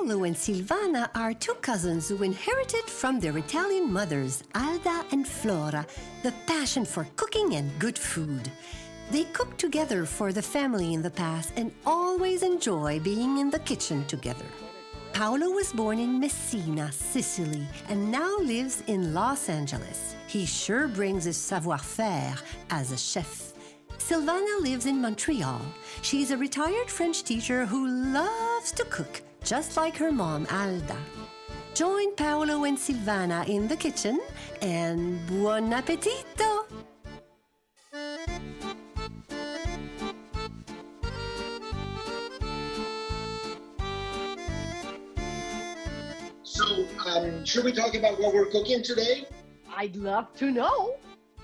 Paolo and Silvana are two cousins who inherited from their Italian mothers, Alda and Flora, the passion for cooking and good food. They cooked together for the family in the past and always enjoy being in the kitchen together. Paolo was born in Messina, Sicily, and now lives in Los Angeles. He sure brings his savoir-faire as a chef. Silvana lives in Montreal. She's a retired French teacher who loves to cook, just like her mom, Alda. Join Paolo and Silvana in the kitchen, and buon appetito! So, should we talk about what we're cooking today? I'd love to know.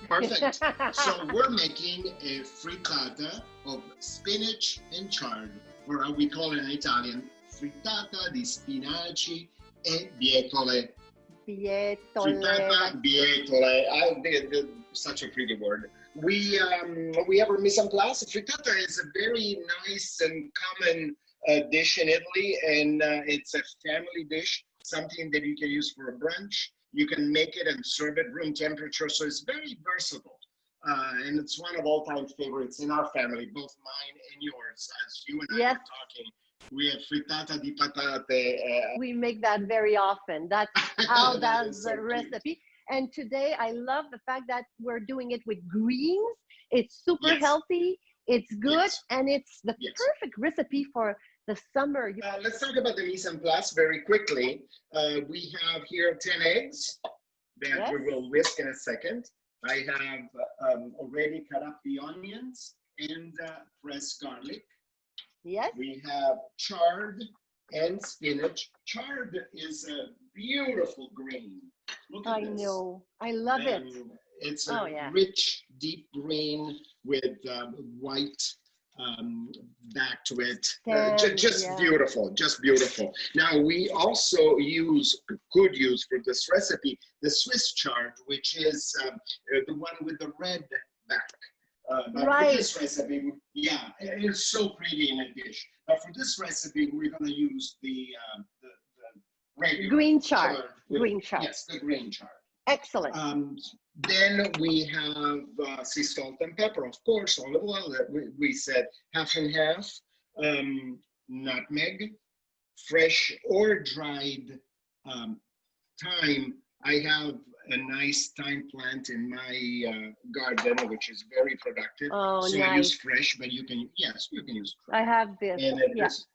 Perfect. So we're making a frittata of spinach and chard, or how we call it in Italian, frittata di spinaci e bietole. Bietole. Frittata, bietole. Such a pretty word. We have our mise en place. Frittata is a very nice and common dish in Italy, and it's a family dish, something that you can use for a brunch. You can make it and serve it room temperature, so it's very versatile. And it's one of all-time favorites in our family, both mine and yours. As you and I are talking, we have frittata di patate. We make that very often. That's how that's so the recipe. And today I love the fact that we're doing it with greens. It's super healthy, it's good, and it's the perfect recipe for the summer. Let's talk about the mise en place very quickly. We have here 10 eggs that we will whisk in a second. I have already cut up the onions and pressed garlic. Yes. We have chard and spinach. Chard is a beautiful green. Look at this. I know. I love it. It's a rich, deep green with white back to it. Just beautiful, just beautiful. Now we also could use for this recipe the Swiss chard, which is the one with the red back. But for this recipe, it's so pretty in a dish. But for this recipe, we're going to use the regular green chard. Green chard. Yes, the green chard. Excellent. Then we have sea salt and pepper, of course, olive oil. We said half and half. Nutmeg, fresh or dried thyme. I have a nice thyme plant in my garden, which is very productive. Oh, so nice. I use fresh, but you can use fresh. I have this.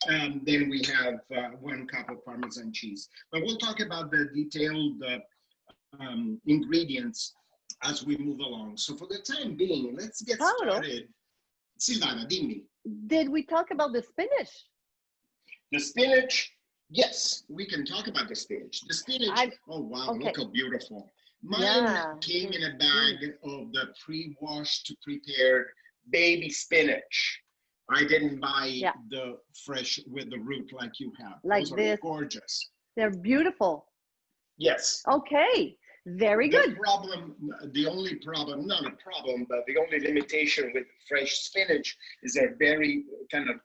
And then we have 1 cup of Parmesan cheese. But we'll talk about the detailed ingredients as we move along. So for the time being, let's get started. Silvana, dimmi. Did we talk about the spinach? The spinach, yes, we can talk about the spinach. The spinach, oh wow, look how beautiful. Mine came in a bag of the pre-washed, prepared baby spinach. I didn't buy the fresh with the root like you have. Like Those this. are gorgeous. They're beautiful. Yes. Okay. Very good. The only problem, not a problem, but the only limitation with fresh spinach is they're very kind of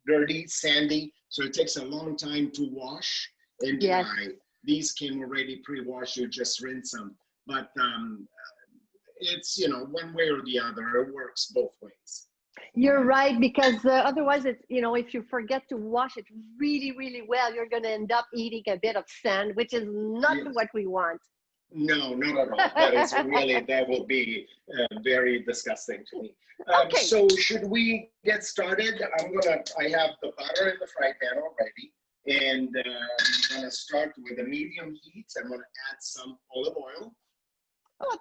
dirty, sandy, so it takes a long time to wash and dry. These came already pre-washed, you just rinse them. But it's, one way or the other, it works both ways. You're right, because otherwise, it's, if you forget to wash it really, really well, you're going to end up eating a bit of sand, which is not what we want. No, not at all. That will be very disgusting to me. So should we get started? I have the butter in the fry pan already, and I'm gonna start with a medium heat. I'm gonna add some olive oil. Oh,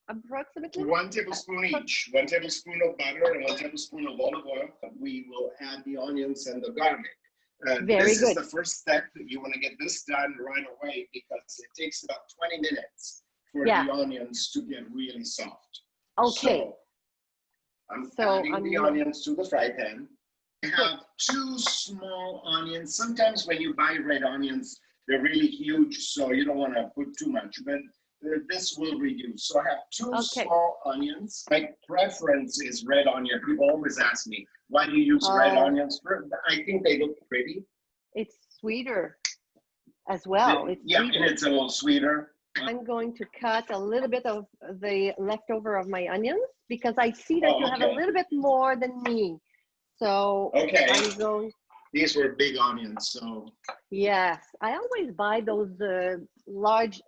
approximately? 1 tablespoon each. 1 tablespoon of butter and 1 tablespoon of olive oil. We will add the onions and the garlic. This is the first step. You want to get this done right away because it takes about 20 minutes for the onions to get really soft. Okay. So I'm adding the onions to the fry pan. I have 2 small onions. Sometimes when you buy red onions, they're really huge, so you don't want to put too much, but this will reduce. So I have 2 small onions. My preference is red onion. People always ask me, why do you use red onions? I think they look pretty. It's sweeter as well. It's Yeah, sweeter. and it's a little sweeter. I'm going to cut a little bit of the leftover of my onions because I see that you have a little bit more than me. So I'm going. These were big onions, so. Yes, I always buy those large,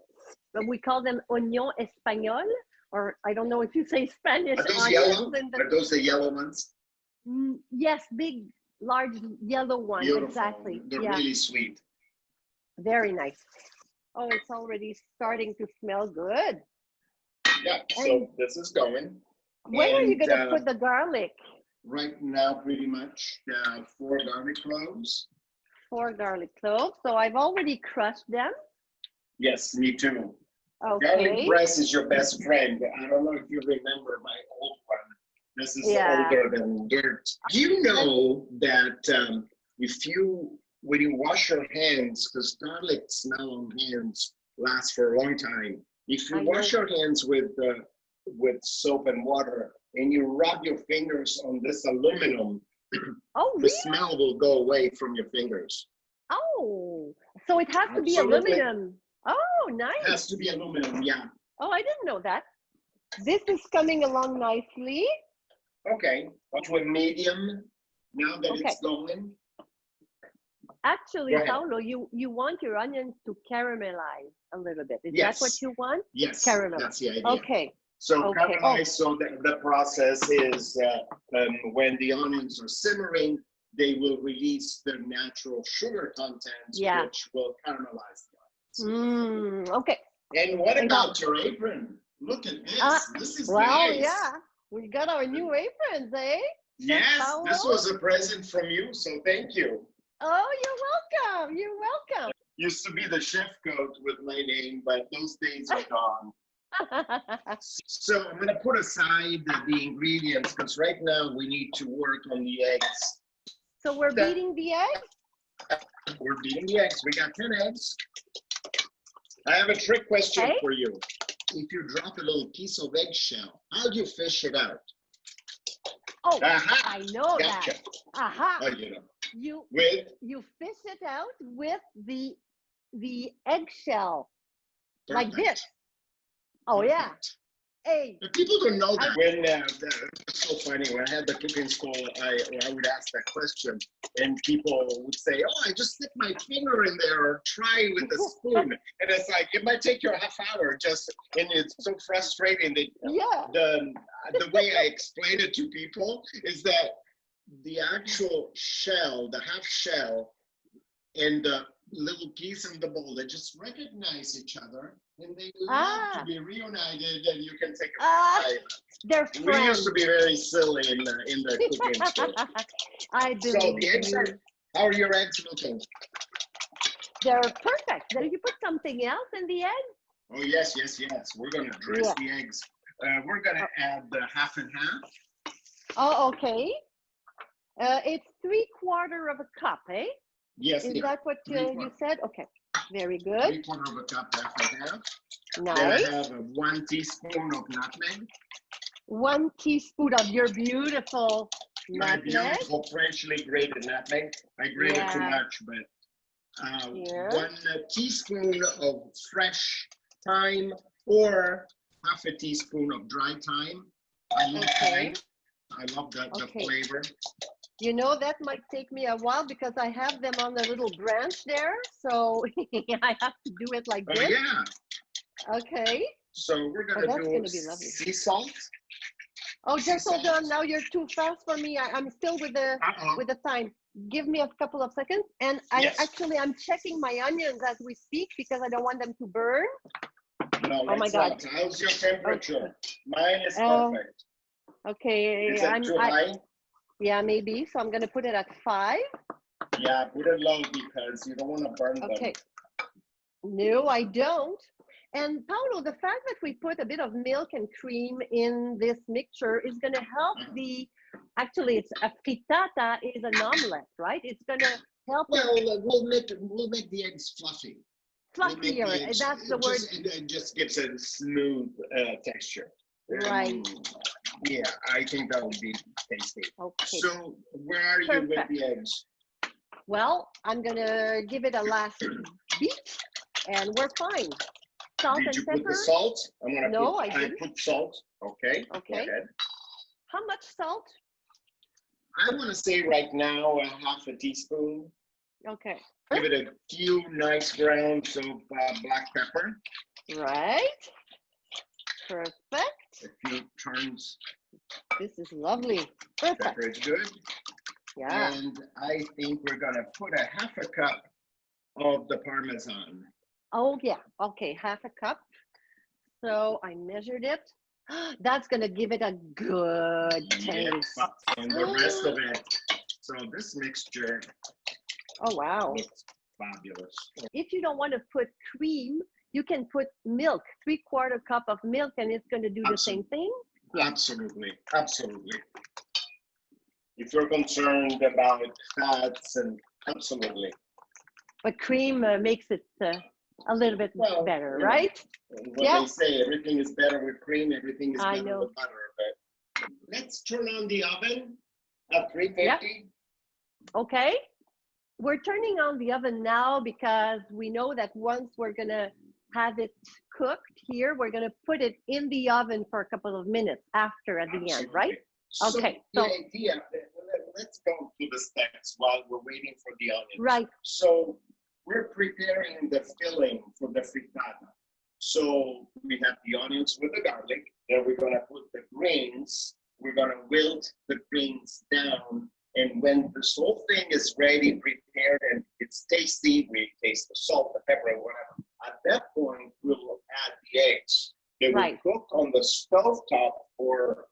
we call them oignon espagnol, or I don't know if you say Spanish. Are those onions yellow? Are those the yellow ones? Yes, big, large yellow ones. Beautiful. Exactly. They're really sweet. Very nice. Oh, it's already starting to smell good. Yeah, so this is going. When are you going to put the garlic? Right now, pretty much 4 garlic cloves. 4 garlic cloves. So I've already crushed them. Yes, me too. Okay. Garlic press is your best friend. I don't know if you remember my old one. This is older than dirt. You know that when you wash your hands, because garlic smell on hands lasts for a long time. If you wash your hands with soap and water and you rub your fingers on this aluminum, the smell will go away from your fingers. Oh, so it has to be aluminum. Oh, nice. It has to be aluminum, yeah. Oh, I didn't know that. This is coming along nicely. Okay, to a medium now that it's going. Actually, Paulo, you want your onions to caramelize a little bit. Is that what you want? Yes, caramel. That's the idea. Okay. So caramelize, so the process is when the onions are simmering, they will release their natural sugar content, which will caramelize the onions. Okay. And what about your apron? Look at this. This is nice. Yeah. We got our new aprons, eh? Yes, this was a present from you, so thank you. Oh, you're welcome. You're welcome. Used to be the chef coat with my name, but those days are gone. So I'm going to put aside the ingredients because right now we need to work on the eggs. So we're beating the eggs? We're beating the eggs. We got 10 eggs. I have a trick question for you. If you drop a little piece of eggshell, how do you fish it out? Oh, I know that. Oh, you know. You fish it out with the eggshell. Like this. Oh, yeah. Hey. But people don't know that. When it's so funny, when I had the cooking school, I would ask that question, and people would say, "Oh, I just stick my finger in there or try with a spoon," and it's like it might take you a half hour and it's so frustrating that the way I explain it to people is that the actual shell, the half shell, and the little piece in the bowl, they just recognize each other and they love to be reunited, and you can take a bite. They're friends. We used to be very silly in the cooking school. I believe so the eggs how are your eggs looking? They're perfect. Did you put something else in the egg? Oh, yes. We're going to dress the eggs. We're going to add half and half. Oh, okay. It's 3/4 of a cup, eh? Yes. Is that what you said? Okay. Very good. 3/4 of a cup, half and half. Nice. Then I have 1 teaspoon of nutmeg. 1 teaspoon of your beautiful nutmeg. My beautiful freshly grated nutmeg. I grated too much, but 1 teaspoon of fresh thyme or half a teaspoon of dry thyme. I love thyme. I love the flavor. You know, that might take me a while because I have them on a little branch there. So I have to do it like this. Okay. So we're going to do sea salt. Oh, just hold on. Now you're too fast for me. I'm still with the thyme. Give me a couple of seconds. And I'm checking my onions as we speak because I don't want them to burn. No, oh my God. How's your temperature? Mine is perfect. Okay. Is it too high? Yeah, maybe. So I'm going to put it at 5. Yeah, put it low because you don't want to burn them. Okay. No, I don't. And Paulo, the fact that we put a bit of milk and cream in this mixture is going to help actually, it's a frittata is an omelet, right? It's going to help. Well, we'll make the eggs fluffy. Fluffier, that's the word. It just gives a smooth texture. Right. Yeah, I think that would be tasty. Okay. So where are you with the eggs? Well, I'm gonna give it a last beat, and we're fine. Salt Did and you pepper. put the salt? No, I I didn't. put salt. Okay. Okay. Go ahead. How much salt? I want to say right now a half a teaspoon. Okay. Give it a few nice grounds of black pepper. Right. Perfect. A few turns. This is lovely. Perfect. Pepper is good. Yeah. And I think we're gonna put a half a cup of the Parmesan. Oh yeah. Okay, half a cup. So I measured it. That's gonna give it a good taste. Yep. And the rest of it. So this mixture Oh wow. looks fabulous. If you don't want to put cream, you can put milk, 3/4 cup of milk, and it's going to do the same thing. Yeah. Absolutely, absolutely. If you're concerned about fats and absolutely. But cream makes it a little bit better, you know, right? What they say, everything is better with cream, everything is I better know. with butter. But let's turn on the oven at 350. Okay. We're turning on the oven now because we know that once we're going to have it cooked here, we're going to put it in the oven for a couple of minutes after at the end, right? So Okay, the so- idea, let's go to the steps while we're waiting for the onions. Right. So we're preparing the filling for the frittata. So we have the onions with the garlic, then we're gonna put the greens, we're gonna wilt the greens down, and when this whole thing is ready, prepared, and it's tasty, we taste the salt, the pepper, and whatever. At that point, we'll add the eggs. They will Right. cook on the stove top for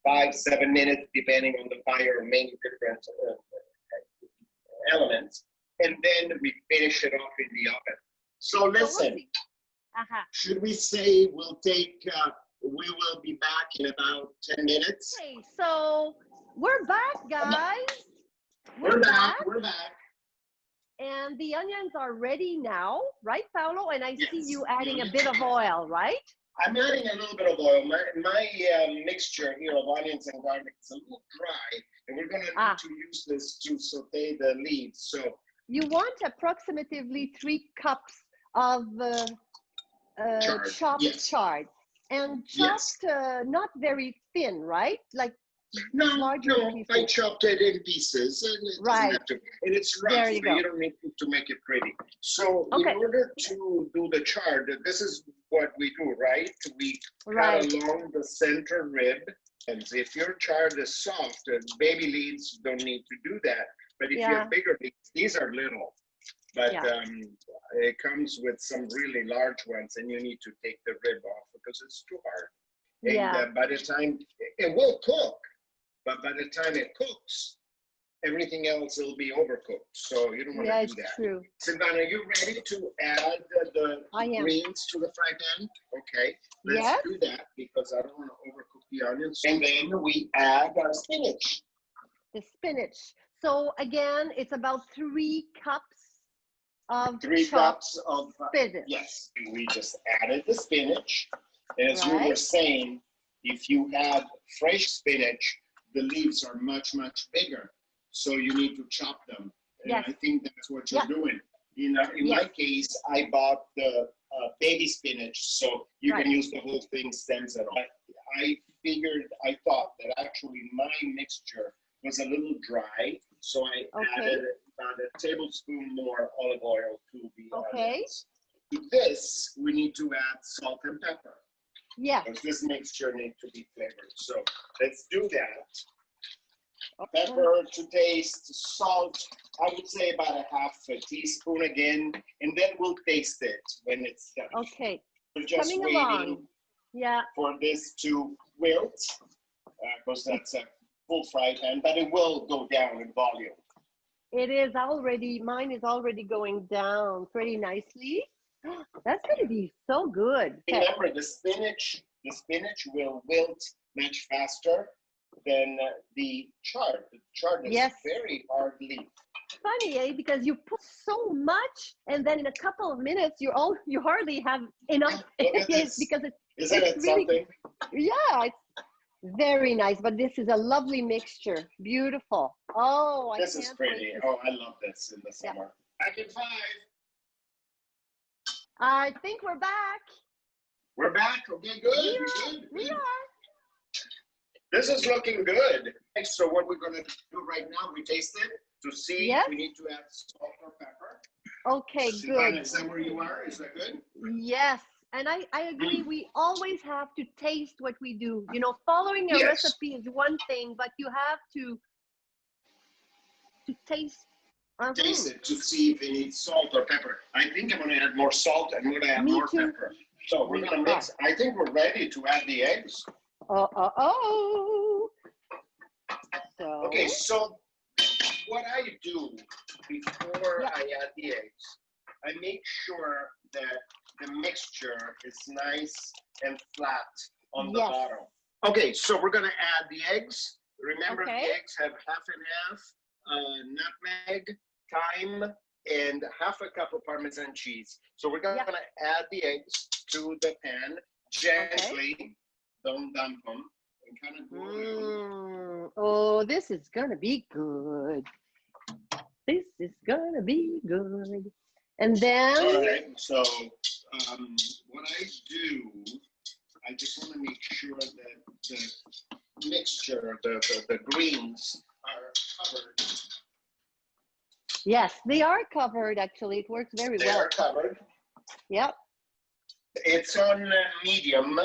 5-7 minutes, depending on the fire, many different elements. And then we finish it off in the oven. So listen, should we say we'll take, we will be back in about 10 minutes? Okay, so we're back, guys. We're back. And the onions are ready now, right, Paolo? And I see Yes. you adding a bit of oil, right? I'm adding a little bit of oil. My mixture here of onions and garlic is a little dry, and we're gonna need to use this to saute the leaves. So you want approximately 3 cups of chopped chard, and chopped not very thin, right? Like larger pieces. I chopped it in pieces. And it doesn't have to. And it's rough, There you go. You don't need to make it pretty. So in order to do the chard, this is what we do, right? We cut along the center rib. And if your chard is soft, baby leaves don't need to do that. But if you have bigger leaves, these are little. But it comes with some really large ones, and you need to take the rib off because it's too hard. And by the time it will cook, but by the time it cooks, everything else will be overcooked. So you don't want to do that. True. Silvana, are you ready to add the greens to the fry pan? Okay, let's do that because I don't want to overcook the onions. And then we add our spinach. The spinach. So again, it's about 3 cups of 3 cups of spinach. Yes, we just added the spinach. As we were saying, if you have fresh spinach, the leaves are much, much bigger. So you need to chop them. And I think that's what you're doing. In my case, I bought the baby spinach, so you can use the whole thing, stems and all. I thought that actually my mixture was a little dry, so I added about a tablespoon more olive oil to the onions. To this, we need to add salt and pepper. Yeah. Because this mixture needs to be flavored. So let's do that. Pepper to taste, salt, I would say about a half a teaspoon again, and then we'll taste it when it's done. Okay. We're just waiting for this to wilt, because that's a full fry pan, but it will go down in volume. It is already, mine is already going down pretty nicely. That's going to be so good. Remember, the spinach will wilt much faster than the chard. The chard is very hard leaf. Funny, eh? Because you put so much, and then in a couple of minutes, you hardly have enough. Because it's Isn't it really, something? Yeah, it's Very nice, but this is a lovely mixture. Beautiful. Oh, I This is can't pretty. wait. Oh, I love this in the Yeah. summer. Back in 5. I think we're back. We're back. Okay, good. Good. We are. This is looking good. So what we're gonna do right now, we taste it to see Yes. if we need to add salt or pepper. Okay, Silvana, good. is that where you are? Is that good? Yes. And I agree. We always have to taste what we do. You know, following a Yes. recipe is one thing, but you have to taste. Taste it to see if it needs salt or pepper. I think I'm gonna add more salt and I'm gonna add Me more too. pepper. So we're gonna mix. I think we're ready to add the eggs. Oh. So. Okay, so what I do before I add the eggs, I make sure that the mixture is nice and flat on the bottom. Okay, so we're gonna add the eggs. Remember, the eggs have half and half nutmeg, thyme, and half a cup of Parmesan cheese. So we're gonna add the eggs to the pan gently. Don't dump them. And kind of go. Oh, this is gonna be good. This is gonna be good. And then. All right. So what I do, I just want to make sure that the mixture, the greens are covered. Yes, they are covered. Actually, it works very well. They are covered. Yep. It's on medium.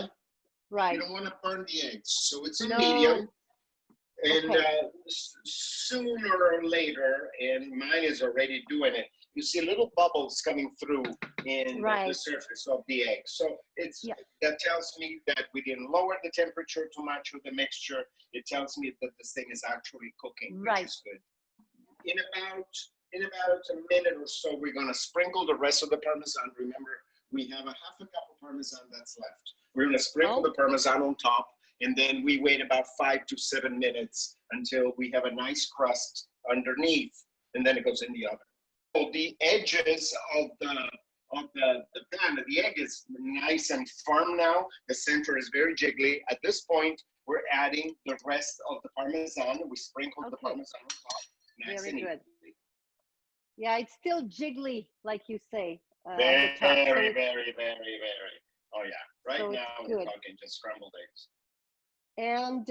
Right. You don't want to burn the eggs, so it's on medium. And sooner or later, and mine is already doing it, you see little bubbles coming through in the surface of the egg. So it's that tells me that we didn't lower the temperature too much with the mixture. It tells me that this thing is actually cooking, which is good. In about a minute or so, we're gonna sprinkle the rest of the Parmesan. Remember, we have a half a cup of Parmesan that's left. We're gonna sprinkle the Parmesan on top, and then we wait about 5 to 7 minutes until we have a nice crust underneath, and then it goes in the oven. So the edges of the pan, the egg is nice and firm now. The center is very jiggly. At this point, we're adding the rest of the Parmesan. We sprinkled the Parmesan on top. Nice very and good. evenly. Yeah, it's still jiggly, like you say. Very, top, very, very, very. Oh yeah. Right now we're talking just scrambled eggs. And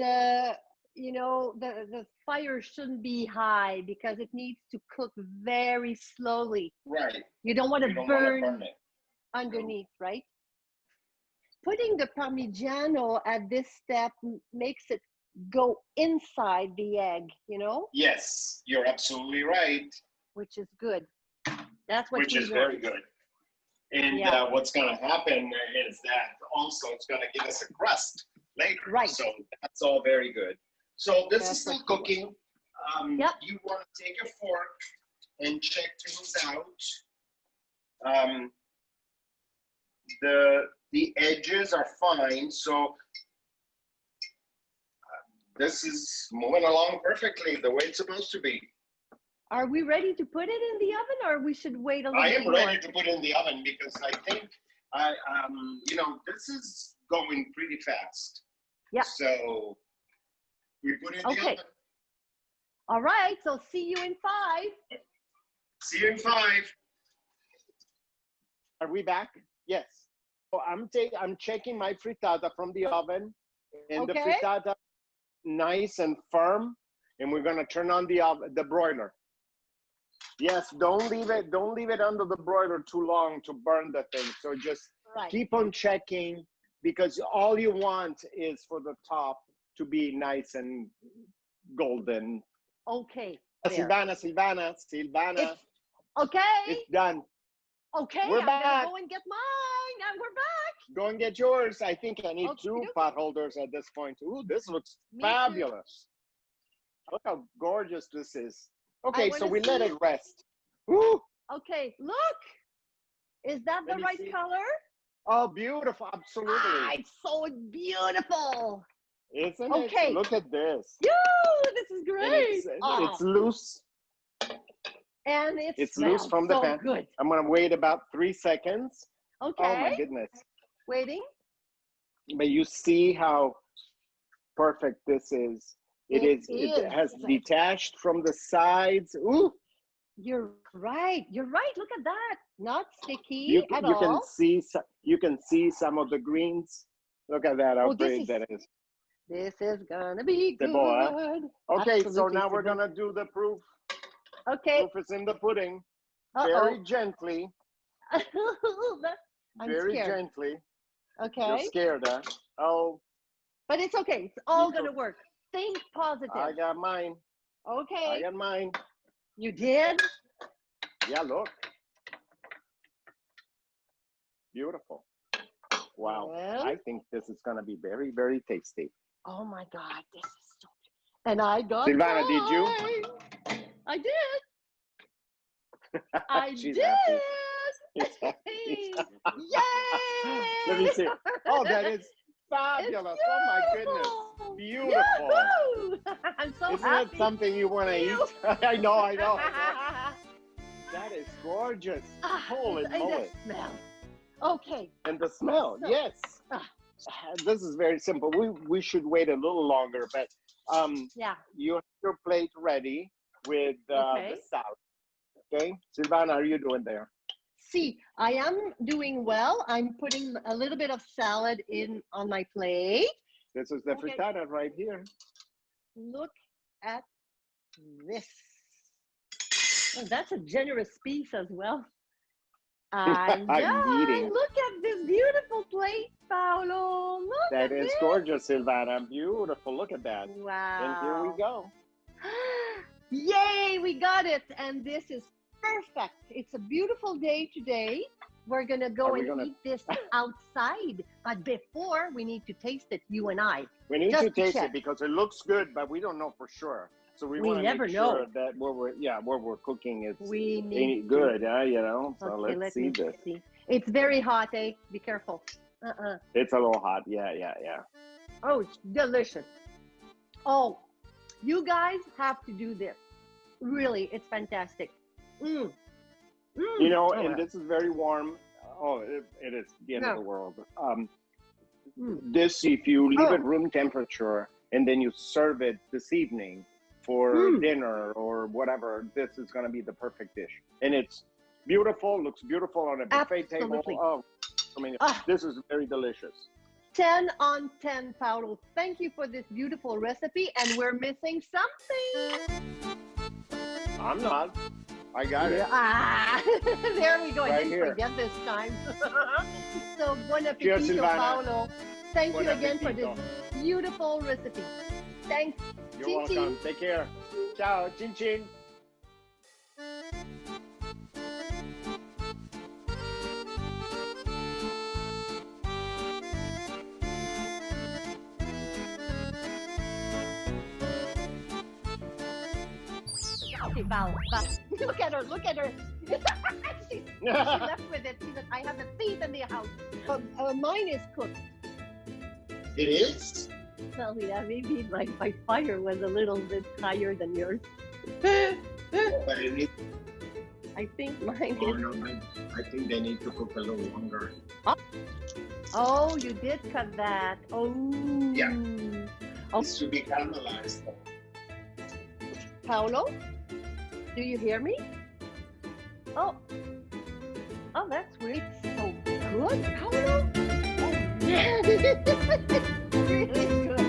you know, the fire shouldn't be high because it needs to cook very slowly. Right. You don't want to burn it underneath, right? Putting the Parmigiano at this step makes it go inside the egg, you know? Yes, you're absolutely right. Which is good. That's what Which is very good. And what's going to happen is that also it's going to give us a crust later. Right. So that's all very good. So this is still cooking. You want to take a fork and check things out. The edges are fine. So this is moving along perfectly the way it's supposed to be. Are we ready to put it in the oven, or we should wait a little bit more? I am ready to put it in the oven because I think, you know, this is going pretty fast. Yeah. So we put it in the oven. All right. So see you in 5. See you in 5. Are we back? Yes. So I'm checking my frittata from the oven, and the frittata nice and firm, and we're gonna turn on the broiler. Yes, don't leave it under the broiler too long to burn the thing. So just keep on checking, because all you want is for the top to be nice and golden. Okay. Silvana. Okay. It's done. Okay. We're I'm back. gonna go and get mine, and we're back. Go and get yours. I think I need 2 pot holders at this point. Ooh, this looks fabulous. Look how gorgeous this is. Okay, so we let it rest. Ooh. Okay, look. Is that the right color? Oh, beautiful. Absolutely. Ah, it's so beautiful. Isn't it? Okay. Look at this. This is great. It's loose. And it's loose from the pan. Good. I'm going to wait about 3 seconds. Okay. Oh, my goodness. Waiting. But you see how perfect this is. It is. has detached from the sides. Ooh, You're right. You're right. Look at that. Not sticky you at you all. can see you can see some of the greens. Look at that, how Oh, this pretty is that is. this is gonna be C'est good. bon, hein? Okay, so Absolutely, now c'est we're bon. gonna do the proof. Okay. Proof is in the pudding. Uh-oh. Very gently. I'm Very scared. gently. Okay. You're scared, huh? Oh, But it's okay. It's all gonna work. Think positive. I got mine. Okay. I got mine. You did? Yeah, look. Beautiful. Wow. Well, I think this is gonna be very, very tasty. oh my God, this is so good. And I got Silvana, did you? mine. I did. I She's did. happy. She's happy. Yay! Let me see. Oh, that is fabulous. Oh my goodness. Beautiful. Yahoo! I'm so Isn't happy. it something you want to eat? I know, I know. That is gorgeous. Holy And moly. the smell. Okay. And the smell, So- yes. Ah. This is very simple. We should wait a little longer, but Yeah. you have your plate ready with Okay. the salad. Okay, Silvana, how are you doing there? See, I am doing well. I'm putting a little bit of salad in on my plate. This is the Okay. frittata right here. Look at this. Oh, that's a generous piece as well. I'm eating. Look at this beautiful plate, Paolo. Look That at is this. gorgeous, Silvana. Beautiful. Look at that. Wow. And here we go. Yay, we got it. And this is perfect. It's a beautiful day today. We're going to go Are we and gonna- eat this outside. But before, we need to taste it, you and I. We need Just to to taste check. it because it looks good, but we don't know for sure. So we We want to never make know. sure that what we're cooking is We need ain't to- good, you know. So Okay, let's let see me this. see. It's very hot, eh? Be careful. It's a little hot. Yeah. Oh, it's delicious. Oh, you guys have to do this. Really, it's fantastic. Mm. You know, Oh, and this is very warm. Oh, it is the end Yeah. of the world. Mm. This, if you leave Oh. it room temperature and then you serve it this evening for Mm. dinner or whatever, this is going to be the perfect dish. And it's beautiful, looks beautiful on a buffet Absolutely. table. Oh, I mean, Ah. this is very delicious. 10 on 10, Paolo. Thank you for this beautiful recipe. And we're missing something. I'm not. I got it. Ah, there we go. I Right didn't here. forget this time. So, buon Cheers, appetito, Silvana. Paolo. Thank Buon you again for this appetito. beautiful recipe. Thanks. You're Chin welcome. chin. Take care. Ciao. Chin chin. Okay, Paolo. Look at her. Look at her. she left with it. She said, I have a thief in the house. Mine is cooked. It is? Well, yeah, maybe my fire was a little bit higher than yours. But it needs, I think mine oh, is. no, I think they need to cook a little longer. Oh, you did cut that. Oh. Yeah. Oh, It should be caramelized. Paolo, do you hear me? Oh. Oh, that's weird. So good, Paolo. Oh, yeah. Really good.